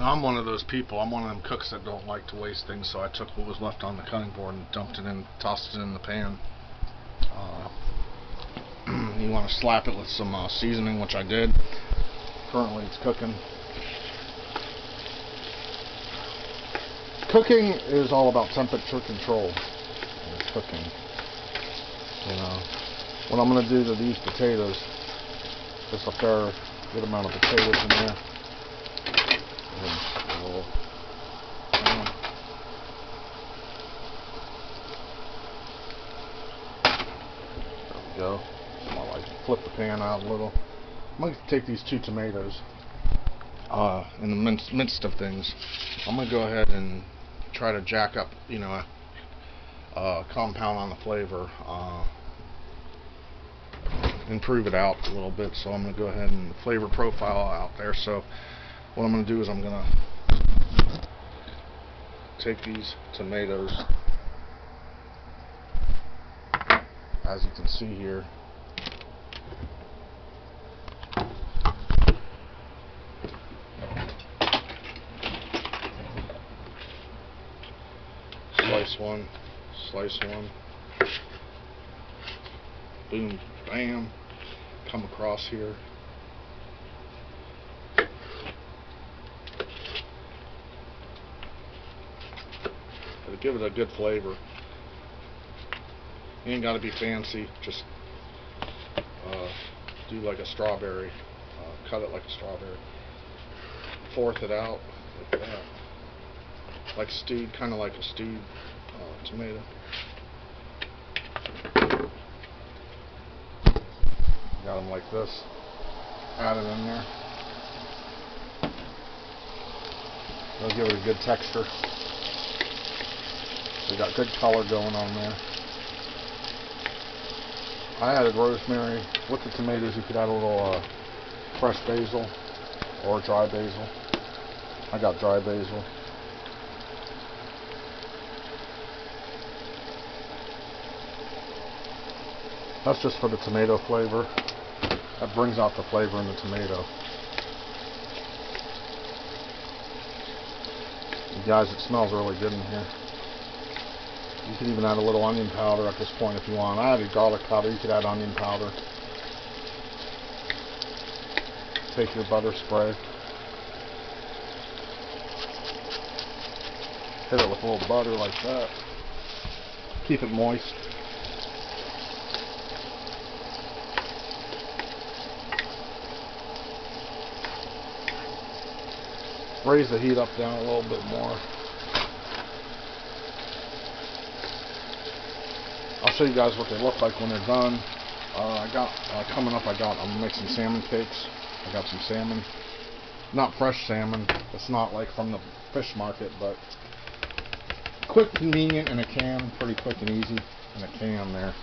I'm one of those people. I'm one of them cooks that don't like to waste things, so I took what was left on the cutting board and dumped it in, tossed it in the pan. You want to slap it with some seasoning, which I did. Currently it's cooking. Cooking is all about temperature control. And cooking. You know, what I'm going to do to these potatoes, just a fair good amount of potatoes in there. There we go. I'll like flip the pan out a little. I'm going to take these 2 tomatoes in the midst of things. I'm going to go ahead and try to jack up, you know, a compound on the flavor, improve it out a little bit. So I'm going to go ahead and flavor profile out there. So what I'm going to do is I'm going to take these tomatoes, as you can see here, slice one, boom, bam, come across here. It'll give it a good flavor. You ain't got to be fancy, just do like a strawberry, cut it like a strawberry, fourth it out like that, like stewed, kind of like a stewed tomato. Got them like this, add it in there. It'll give it a good texture. They got good color going on there. I added rosemary. With the tomatoes, you could add a little fresh basil or dry basil. I got dry basil. That's just for the tomato flavor. That brings out the flavor in the tomato. You guys, it smells really good in here. You can even add a little onion powder at this point if you want. I added garlic powder. You could add onion powder. Take your butter spray. Hit it with a little butter like that. Keep it moist. Raise the heat up down a little bit more. I'll show you guys what they look like when they're done. I got coming up. I'm gonna make some salmon cakes. I got some salmon, not fresh salmon. It's not like from the fish market, but quick, convenient in a can. Pretty quick and easy in a can there.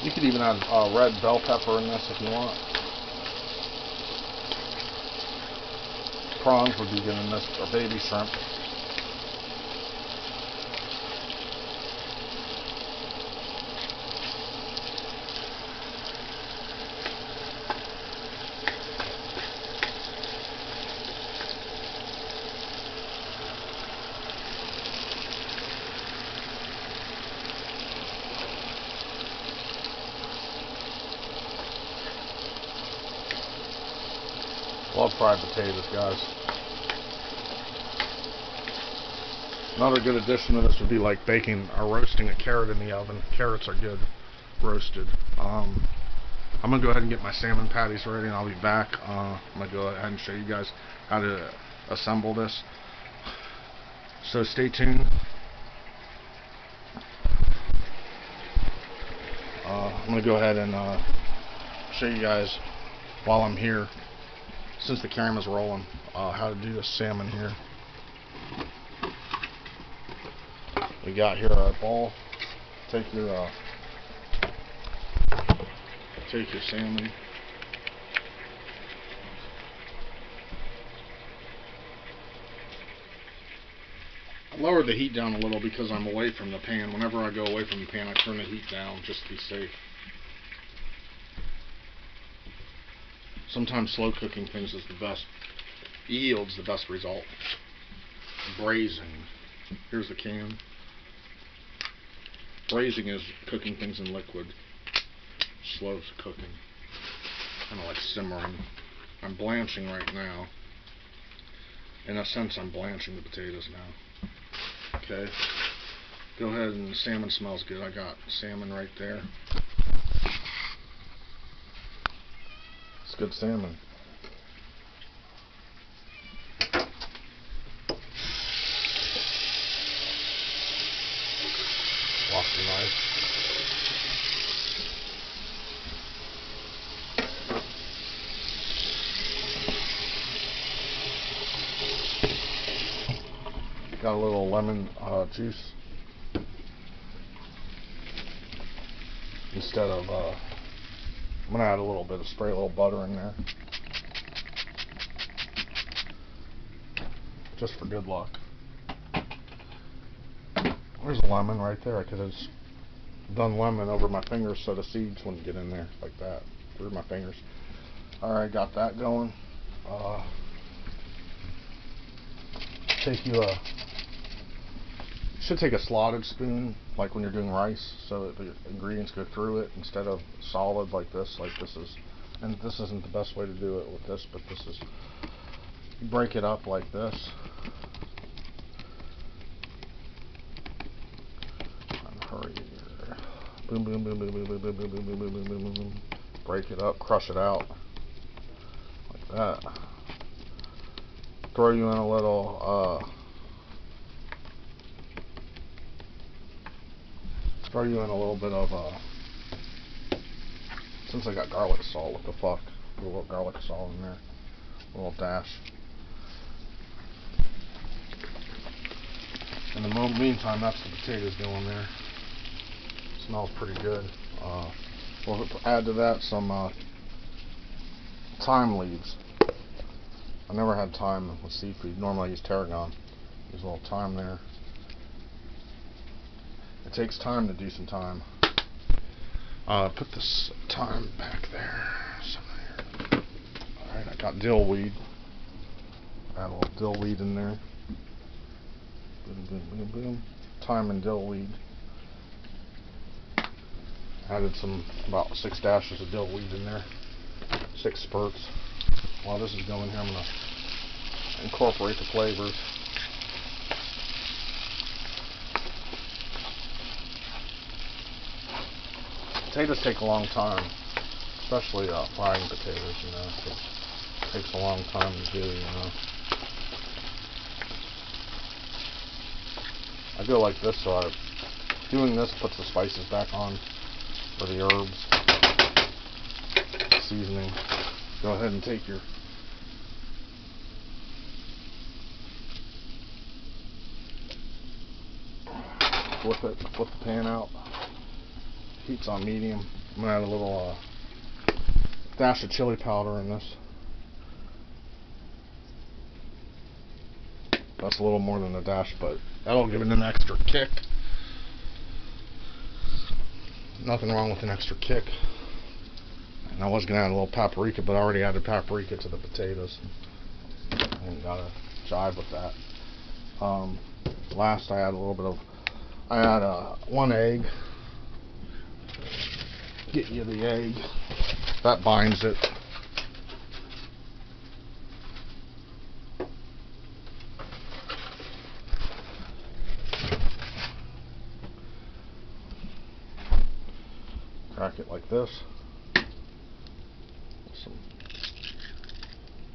You could even add red bell pepper in this if you want. Prawns would be good in this, or baby shrimp. Love fried potatoes, guys. Another good addition to this would be like baking or roasting a carrot in the oven. Carrots are good roasted. I'm gonna go ahead and get my salmon patties ready, and I'll be back. I'm gonna go ahead and show you guys how to assemble this. So stay tuned. I'm gonna go ahead and show you guys while I'm here, since the camera's rolling, how to do this salmon here. We got here our bowl. Take your salmon. lowered the heat down a little because I'm away from the pan. Whenever I go away from the pan, I turn the heat down just to be safe. Sometimes slow cooking things is the best, yields the best result. Braising. Here's the can. Braising is cooking things in liquid. Slow cooking. Kind of like simmering. I'm blanching right now. In a sense, I'm blanching the potatoes now. Okay. Go ahead, and the salmon smells good. I got salmon right there. It's good salmon. Wash the knife. Got a little lemon juice instead of I'm gonna add a little bit of spray a little butter in there just for good luck. There's a lemon right there. I could have done lemon over my fingers so the seeds wouldn't get in there like that through my fingers. Alright, got that going. Should take a slotted spoon, like when you're doing rice, so that the ingredients go through it instead of solid like this is. And this isn't the best way to do it with this, but this is. You break it up like this. Hurry here. Boom, boom, boom, boom, boom, boom, boom, boom, boom, boom, boom, boom, boom, boom. Break it up, crush it out like that. Throw you in a little. Throw you in a little bit of, since I got garlic salt, what the fuck? Put a little garlic salt in there. A little dash. In the meantime, that's the potatoes going there. Smells pretty good. We'll add to that some thyme leaves. I never had thyme with seafood. Normally I use tarragon. There's a little thyme there. It takes time to do some thyme. Put this thyme back there. Alright, I got dill weed. Add a little dill weed in there. Boom, boom, boom, boom. Thyme and dill weed. Added about 6 dashes of dill weed in there. 6 spurts. While this is going here, I'm going to incorporate the flavors. Potatoes take a long time, especially frying potatoes, you know. It takes a long time to do, you know. I go like this, so doing this puts the spices back on, or the herbs, seasoning. Go ahead and take your flip the pan out. Heat's on medium. I'm gonna add a little dash of chili powder in this. That's a little more than a dash, but that'll give it an extra kick. Nothing wrong with an extra kick. And I was gonna add a little paprika, but I already added paprika to the potatoes. I ain't gotta jive with that. Last, I add I add 1 egg. Get you the egg. That binds it. Crack it like this.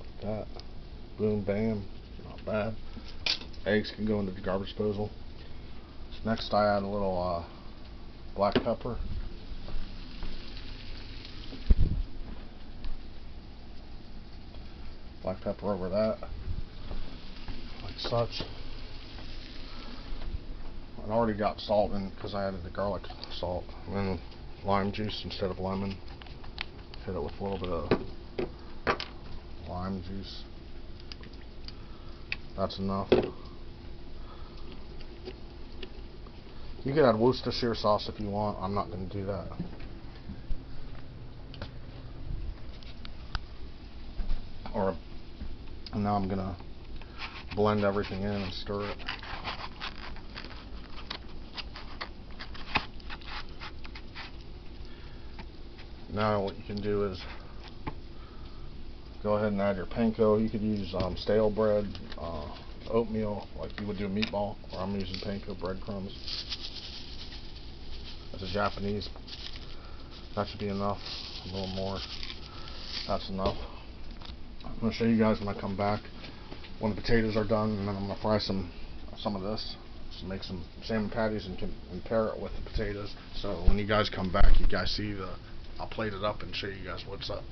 Like that. Boom, bam. Not bad. Eggs can go into the garbage disposal. Next, I add a little black pepper. Black pepper over that, like such. I already got salt in because I added the garlic salt, and then lime juice instead of lemon. Hit it with a little bit of lime juice. That's enough. You can add Worcestershire sauce if you want. I'm not going to do that. And now I'm going to blend everything in and stir it. Now what you can do is go ahead and add your panko. You could use stale bread, oatmeal, like you would do a meatball, or I'm using panko breadcrumbs. That's a Japanese. That should be enough. A little more. That's enough. I'm going to show you guys when I come back when the potatoes are done, and then I'm going to fry some of this. Just make some salmon patties and pair it with the potatoes. So when you guys come back, you guys see I'll plate it up and show you guys what's up.